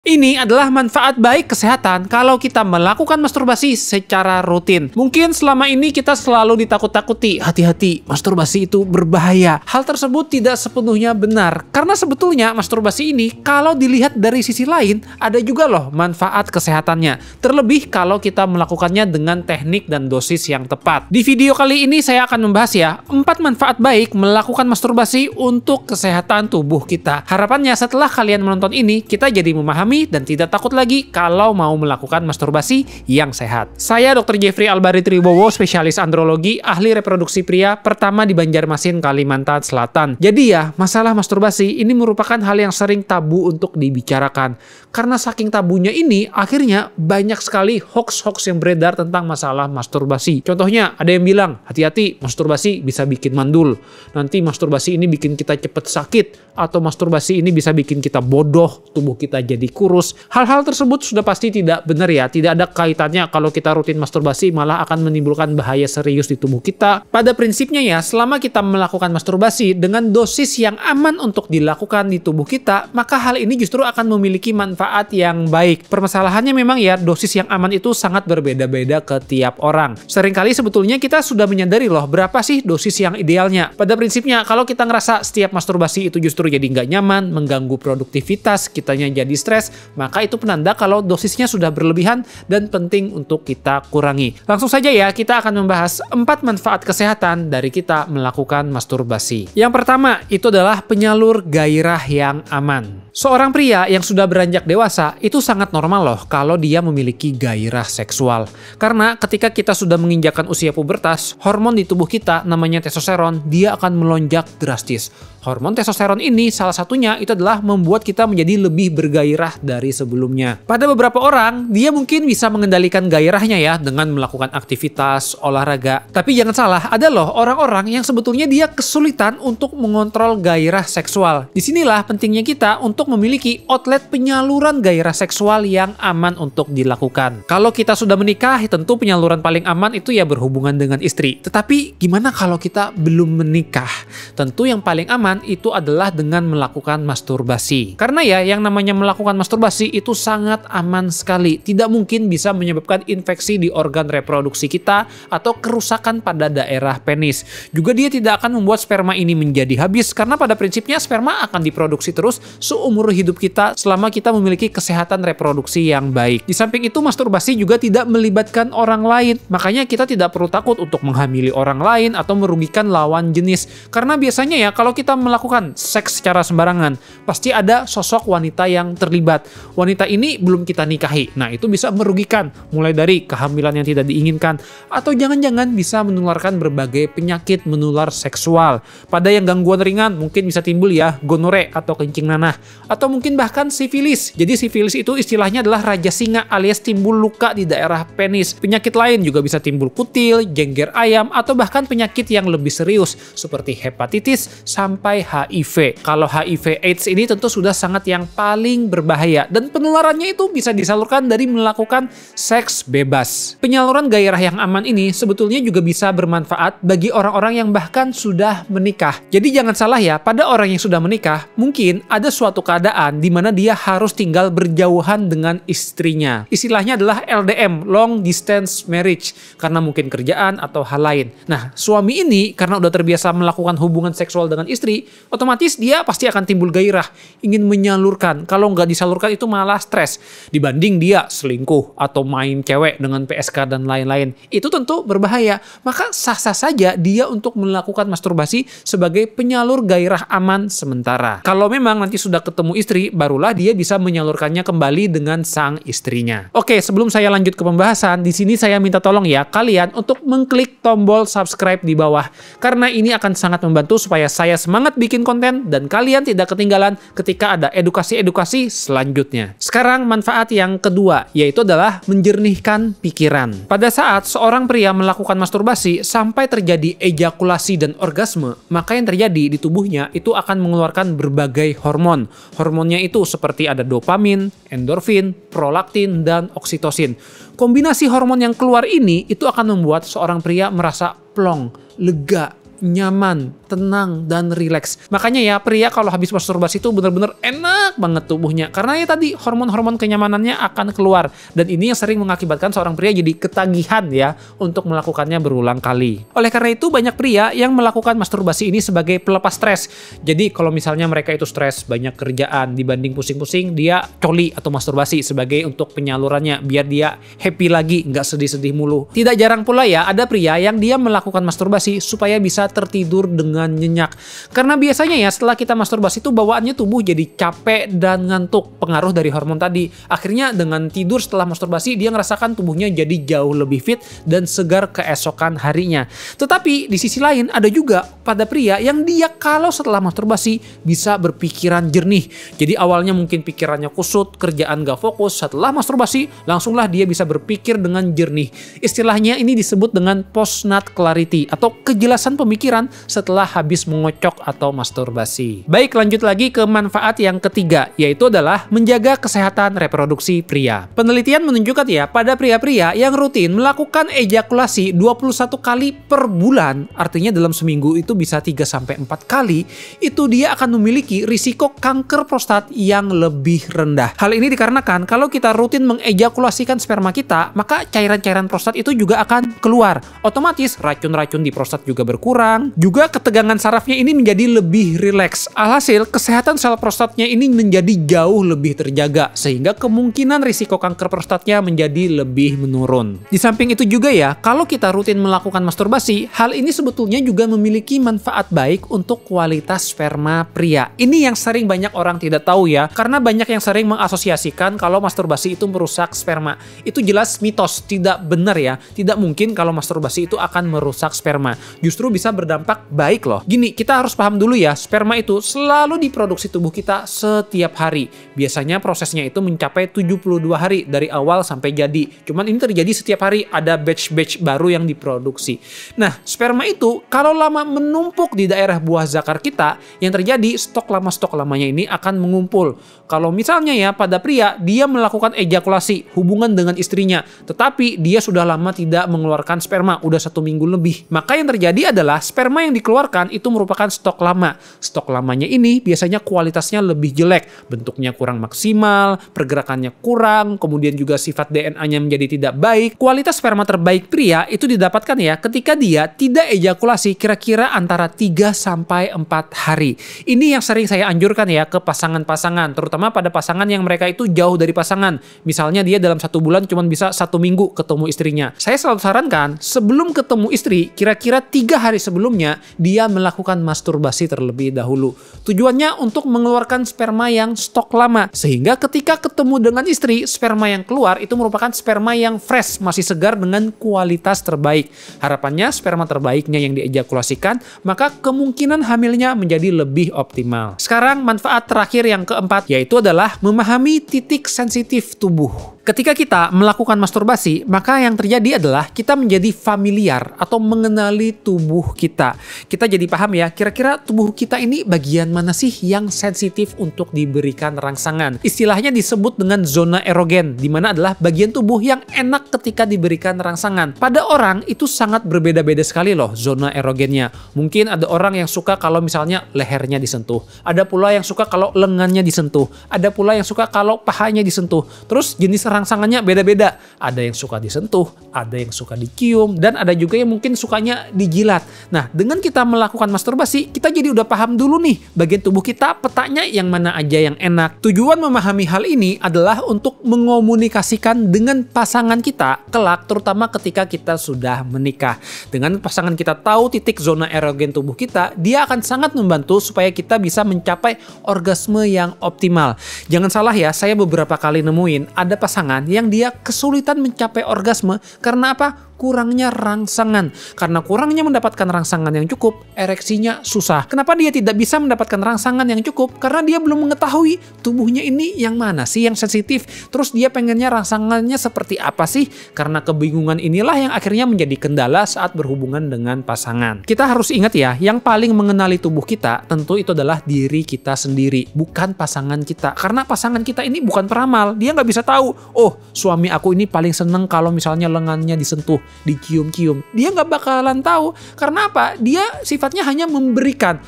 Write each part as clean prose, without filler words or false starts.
Ini adalah manfaat baik kesehatan kalau kita melakukan masturbasi secara rutin. Mungkin selama ini kita selalu ditakut-takuti, hati-hati, masturbasi itu berbahaya. Hal tersebut tidak sepenuhnya benar, karena sebetulnya masturbasi ini kalau dilihat dari sisi lain, ada juga loh manfaat kesehatannya. Terlebih kalau kita melakukannya dengan teknik dan dosis yang tepat. Di video kali ini saya akan membahas ya, 4 manfaat baik melakukan masturbasi untuk kesehatan tubuh kita. Harapannya setelah kalian menonton ini, kita jadi memahami dan tidak takut lagi kalau mau melakukan masturbasi yang sehat. Saya Dr. Jeffrey Albari Tribowo, spesialis andrologi, ahli reproduksi pria pertama di Banjarmasin, Kalimantan Selatan. Jadi ya, masalah masturbasi ini merupakan hal yang sering tabu untuk dibicarakan. Karena saking tabunya ini, akhirnya banyak sekali hoax-hoax yang beredar tentang masalah masturbasi. Contohnya, ada yang bilang, hati-hati, masturbasi bisa bikin mandul. Nanti masturbasi ini bikin kita cepet sakit. Atau masturbasi ini bisa bikin kita bodoh, tubuh kita jadi kurus. Hal-hal tersebut sudah pasti tidak benar ya. Tidak ada kaitannya kalau kita rutin masturbasi malah akan menimbulkan bahaya serius di tubuh kita. Pada prinsipnya ya, selama kita melakukan masturbasi dengan dosis yang aman untuk dilakukan di tubuh kita, maka hal ini justru akan memiliki manfaat yang baik. Permasalahannya memang ya, dosis yang aman itu sangat berbeda-beda ke tiap orang. Seringkali sebetulnya kita sudah menyadari loh berapa sih dosis yang idealnya. Pada prinsipnya kalau kita ngerasa setiap masturbasi itu justru jadi nggak nyaman, mengganggu produktivitas, kitanya jadi stres, maka itu penanda kalau dosisnya sudah berlebihan dan penting untuk kita kurangi. Langsung saja ya, kita akan membahas 4 manfaat kesehatan dari kita melakukan masturbasi. Yang pertama, itu adalah penyalur gairah yang aman. Seorang pria yang sudah beranjak dewasa itu sangat normal loh kalau dia memiliki gairah seksual. Karena ketika kita sudah menginjakkan usia pubertas, hormon di tubuh kita namanya testosteron, dia akan melonjak drastis. Hormon testosteron ini salah satunya itu adalah membuat kita menjadi lebih bergairah dari sebelumnya. Pada beberapa orang, dia mungkin bisa mengendalikan gairahnya ya dengan melakukan aktivitas, olahraga. Tapi jangan salah, ada loh orang-orang yang sebetulnya dia kesulitan untuk mengontrol gairah seksual. Disinilah pentingnya kita untuk memiliki outlet penyaluran gairah seksual yang aman untuk dilakukan. Kalau kita sudah menikah, tentu penyaluran paling aman itu ya berhubungan dengan istri. Tetapi gimana kalau kita belum menikah? Tentu yang paling aman itu adalah dengan melakukan masturbasi. Karena ya, yang namanya melakukan masturbasi itu sangat aman sekali. Tidak mungkin bisa menyebabkan infeksi di organ reproduksi kita atau kerusakan pada daerah penis. Juga dia tidak akan membuat sperma ini menjadi habis, karena pada prinsipnya sperma akan diproduksi terus seumur hidup kita selama kita memiliki kesehatan reproduksi yang baik. Di samping itu, masturbasi juga tidak melibatkan orang lain. Makanya kita tidak perlu takut untuk menghamili orang lain atau merugikan lawan jenis. Karena biasanya ya, kalau kita melakukan seks secara sembarangan, pasti ada sosok wanita yang terlibat. Wanita ini belum kita nikahi. Nah, itu bisa merugikan, mulai dari kehamilan yang tidak diinginkan, atau jangan-jangan bisa menularkan berbagai penyakit menular seksual. Pada yang gangguan ringan, mungkin bisa timbul ya gonore atau kencing nanah, atau mungkin bahkan sifilis. Jadi sifilis itu istilahnya adalah raja singa alias timbul luka di daerah penis. Penyakit lain juga bisa timbul kutil, jengger ayam, atau bahkan penyakit yang lebih serius seperti hepatitis sampai HIV. Kalau HIV AIDS ini tentu sudah sangat yang paling berbahaya dan penularannya itu bisa disalurkan dari melakukan seks bebas. Penyaluran gairah yang aman ini sebetulnya juga bisa bermanfaat bagi orang-orang yang bahkan sudah menikah. Jadi jangan salah ya, pada orang yang sudah menikah, mungkin ada suatu keadaan di mana dia harus tinggal berjauhan dengan istrinya. Istilahnya adalah LDM, long distance marriage, karena mungkin kerjaan atau hal lain. Nah, suami ini karena udah terbiasa melakukan hubungan seksual dengan istri, otomatis dia pasti akan timbul gairah, ingin menyalurkan. Kalau nggak disalurkan itu malah stres. Dibanding dia selingkuh atau main cewek dengan PSK dan lain-lain. Itu tentu berbahaya. Maka sah-sah saja dia untuk melakukan masturbasi sebagai penyalur gairah aman sementara. Kalau memang nanti sudah ketemu istri, barulah dia bisa menyalurkannya kembali dengan sang istrinya. Oke, sebelum saya lanjut ke pembahasan, di sini saya minta tolong ya kalian untuk mengklik tombol subscribe di bawah. Karena ini akan sangat membantu supaya saya semangat bikin konten dan kalian tidak ketinggalan ketika ada edukasi-edukasi selanjutnya. Sekarang manfaat yang kedua, yaitu adalah menjernihkan pikiran. Pada saat seorang pria melakukan masturbasi sampai terjadi ejakulasi dan orgasme, maka yang terjadi di tubuhnya itu akan mengeluarkan berbagai hormon. Hormonnya itu seperti ada dopamin, endorfin, prolaktin, dan oksitosin. Kombinasi hormon yang keluar ini itu akan membuat seorang pria merasa plong, lega, nyaman, tenang dan rileks. Makanya ya pria kalau habis masturbasi itu bener-bener enak banget tubuhnya. Karena ya tadi hormon-hormon kenyamanannya akan keluar. Dan ini yang sering mengakibatkan seorang pria jadi ketagihan ya untuk melakukannya berulang kali. Oleh karena itu banyak pria yang melakukan masturbasi ini sebagai pelepas stres. Jadi kalau misalnya mereka itu stres banyak kerjaan dibanding pusing-pusing, dia coli atau masturbasi sebagai untuk penyalurannya biar dia happy lagi, nggak sedih-sedih mulu. Tidak jarang pula ya ada pria yang dia melakukan masturbasi supaya bisa tertidur dengan nyenyak. Karena biasanya ya setelah kita masturbasi itu bawaannya tubuh jadi capek dan ngantuk, pengaruh dari hormon tadi. Akhirnya dengan tidur setelah masturbasi dia ngerasakan tubuhnya jadi jauh lebih fit dan segar keesokan harinya. Tetapi di sisi lain ada juga pada pria yang dia kalau setelah masturbasi bisa berpikiran jernih. Jadi awalnya mungkin pikirannya kusut, kerjaan gak fokus, setelah masturbasi langsunglah dia bisa berpikir dengan jernih. Istilahnya ini disebut dengan post-nut clarity atau kejelasan pemikiran setelah habis mengocok atau masturbasi. Baik, lanjut lagi ke manfaat yang ketiga, yaitu adalah menjaga kesehatan reproduksi pria. Penelitian menunjukkan ya, pada pria-pria yang rutin melakukan ejakulasi 21 kali per bulan, artinya dalam seminggu itu bisa 3-4 kali, itu dia akan memiliki risiko kanker prostat yang lebih rendah. Hal ini dikarenakan kalau kita rutin mengejakulasikan sperma kita, maka cairan-cairan prostat itu juga akan keluar. Otomatis racun-racun di prostat juga berkurang. Juga ketegangan sarafnya ini menjadi lebih rileks. Alhasil kesehatan sel prostatnya ini menjadi jauh lebih terjaga sehingga kemungkinan risiko kanker prostatnya menjadi lebih menurun. Di samping itu juga ya, kalau kita rutin melakukan masturbasi, hal ini sebetulnya juga memiliki manfaat baik untuk kualitas sperma pria. Ini yang sering banyak orang tidak tahu ya, karena banyak yang sering mengasosiasikan kalau masturbasi itu merusak sperma. Itu jelas mitos, tidak benar ya. Tidak mungkin kalau masturbasi itu akan merusak sperma. Justru bisa berdampak baik loh. Gini, kita harus paham dulu ya, sperma itu selalu diproduksi tubuh kita setiap hari. Biasanya prosesnya itu mencapai 72 hari dari awal sampai jadi. Cuman ini terjadi setiap hari, ada batch-batch baru yang diproduksi. Nah, sperma itu kalau lama menumpuk di daerah buah zakar kita, yang terjadi stok lamanya ini akan mengumpul. Kalau misalnya ya pada pria, dia melakukan ejakulasi, hubungan dengan istrinya, tetapi dia sudah lama tidak mengeluarkan sperma, udah 1 minggu lebih. Maka yang terjadi adalah sperma yang dikeluarkan itu merupakan stok lama. Stok lamanya ini biasanya kualitasnya lebih jelek, bentuknya kurang maksimal, pergerakannya kurang, kemudian juga sifat DNA-nya menjadi tidak baik. Kualitas sperma terbaik pria itu didapatkan ya ketika dia tidak ejakulasi kira-kira antara 3-4 hari. Ini yang sering saya anjurkan ya ke pasangan-pasangan, terutama pada pasangan yang mereka itu jauh dari pasangan. Misalnya dia dalam 1 bulan cuma bisa 1 minggu ketemu istrinya. Saya selalu sarankan sebelum ketemu istri, kira-kira 3 hari sebelumnya dia melakukan masturbasi terlebih dahulu. Tujuannya untuk mengeluarkan sperma yang stok lama, sehingga ketika ketemu dengan istri, sperma yang keluar itu merupakan sperma yang fresh, masih segar dengan kualitas terbaik. Harapannya sperma terbaiknya yang diejakulasikan, maka kemungkinan hamilnya menjadi lebih optimal. Sekarang manfaat terakhir yang keempat, yaitu adalah memahami titik sensitif tubuh. Ketika kita melakukan masturbasi, maka yang terjadi adalah kita menjadi familiar atau mengenali tubuh kita. Kita jadi paham ya, kira-kira tubuh kita ini bagian mana sih yang sensitif untuk diberikan rangsangan. Istilahnya disebut dengan zona erogen, di mana adalah bagian tubuh yang enak ketika diberikan rangsangan. Pada orang itu sangat berbeda-beda sekali loh zona erogennya. Mungkin ada orang yang suka kalau misalnya lehernya disentuh. Ada pula yang suka kalau lengannya disentuh. Ada pula yang suka kalau pahanya disentuh. Terus jenis rangsangannya beda-beda. Ada yang suka disentuh, ada yang suka dicium, dan ada juga yang mungkin sukanya dijilat. Nah, dengan kita melakukan masturbasi, kita jadi udah paham dulu nih bagian tubuh kita petanya yang mana aja yang enak. Tujuan memahami hal ini adalah untuk mengomunikasikan dengan pasangan kita kelak, terutama ketika kita sudah menikah. Dengan pasangan kita tahu titik zona erogen tubuh kita, dia akan sangat membantu supaya kita bisa mencapai orgasme yang optimal. Jangan salah ya, saya beberapa kali nemuin ada pasangan yang dia kesulitan mencapai orgasme karena apa? Kurangnya rangsangan. Karena kurangnya mendapatkan rangsangan yang cukup, ereksinya susah. Kenapa dia tidak bisa mendapatkan rangsangan yang cukup? Karena dia belum mengetahui tubuhnya ini yang mana sih yang sensitif. Terus dia pengennya rangsangannya seperti apa sih? Karena kebingungan inilah yang akhirnya menjadi kendala saat berhubungan dengan pasangan. Kita harus ingat ya, yang paling mengenali tubuh kita tentu itu adalah diri kita sendiri, bukan pasangan kita. Karena pasangan kita ini bukan peramal. Dia nggak bisa tahu, oh suami aku ini paling seneng kalau misalnya lengannya disentuh. dicium-cium. Dia nggak bakalan tahu. Karena apa? Dia sifatnya hanya memberikan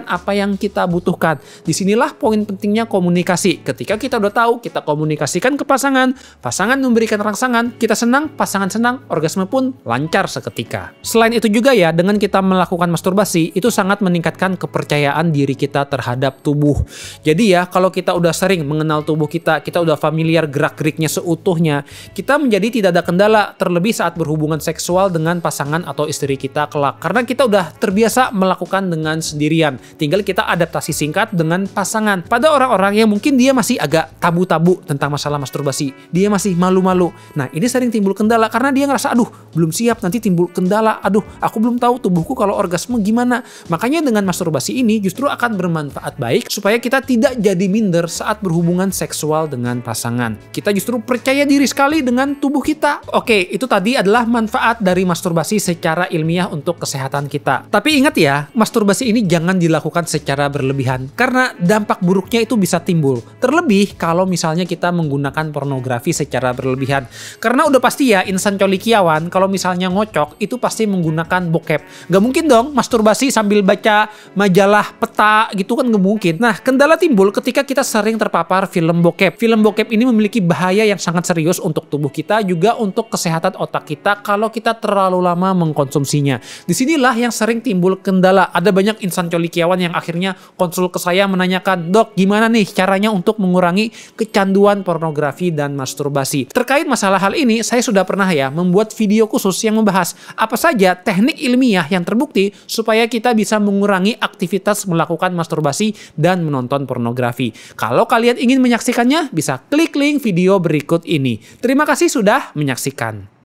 apa yang kita butuhkan. Disinilah poin pentingnya komunikasi. Ketika kita udah tahu, kita komunikasikan ke pasangan, pasangan memberikan rangsangan, kita senang, pasangan senang, orgasme pun lancar seketika. Selain itu juga ya, dengan kita melakukan masturbasi, itu sangat meningkatkan kepercayaan diri kita terhadap tubuh. Jadi ya, kalau kita udah sering mengenal tubuh kita udah familiar gerak-geriknya seutuhnya, kita menjadi tidak ada kendala, terlebih saat berhubungan seksual dengan pasangan atau istri kita kelak. Karena kita udah terbiasa melakukan dengan sendirian. Tinggal kita adaptasi singkat dengan pasangan. Pada orang-orang yang mungkin dia masih agak tabu-tabu tentang masalah masturbasi, dia masih malu-malu. Nah, ini sering timbul kendala karena dia ngerasa, aduh, belum siap, nanti timbul kendala, aduh, aku belum tahu tubuhku kalau orgasme gimana. Makanya dengan masturbasi ini justru akan bermanfaat baik supaya kita tidak jadi minder saat berhubungan seksual dengan pasangan. Kita justru percaya diri sekali dengan tubuh kita. Oke, itu tadi adalah manfaat dari masturbasi secara ilmiah untuk kesehatan kita. Tapi ingat ya, masturbasi ini jangan dilakukan secara berlebihan karena dampak buruknya itu bisa timbul. Terlebih kalau misalnya kita menggunakan pornografi secara berlebihan. Karena udah pasti ya, insan colikiawan kalau misalnya ngocok itu pasti menggunakan bokep. Gak mungkin dong masturbasi sambil baca majalah peta gitu kan, gak mungkin. Nah, kendala timbul ketika kita sering terpapar film bokep. Film bokep ini memiliki bahaya yang sangat serius untuk tubuh kita, juga untuk kesehatan otak kita kalau kita terlalu lama mengkonsumsinya. Disinilah yang sering timbul kendala. Ada banyak insan colikiawan yang akhirnya konsul ke saya menanyakan, dok, gimana nih caranya untuk mengurangi kecanduan pornografi dan masturbasi. Terkait masalah hal ini, saya sudah pernah ya membuat video khusus yang membahas apa saja teknik ilmiah yang terbukti supaya kita bisa mengurangi aktivitas melakukan masturbasi dan menonton pornografi. Kalau kalian ingin menyaksikannya, bisa klik link video berikut ini. Terima kasih sudah menyaksikan.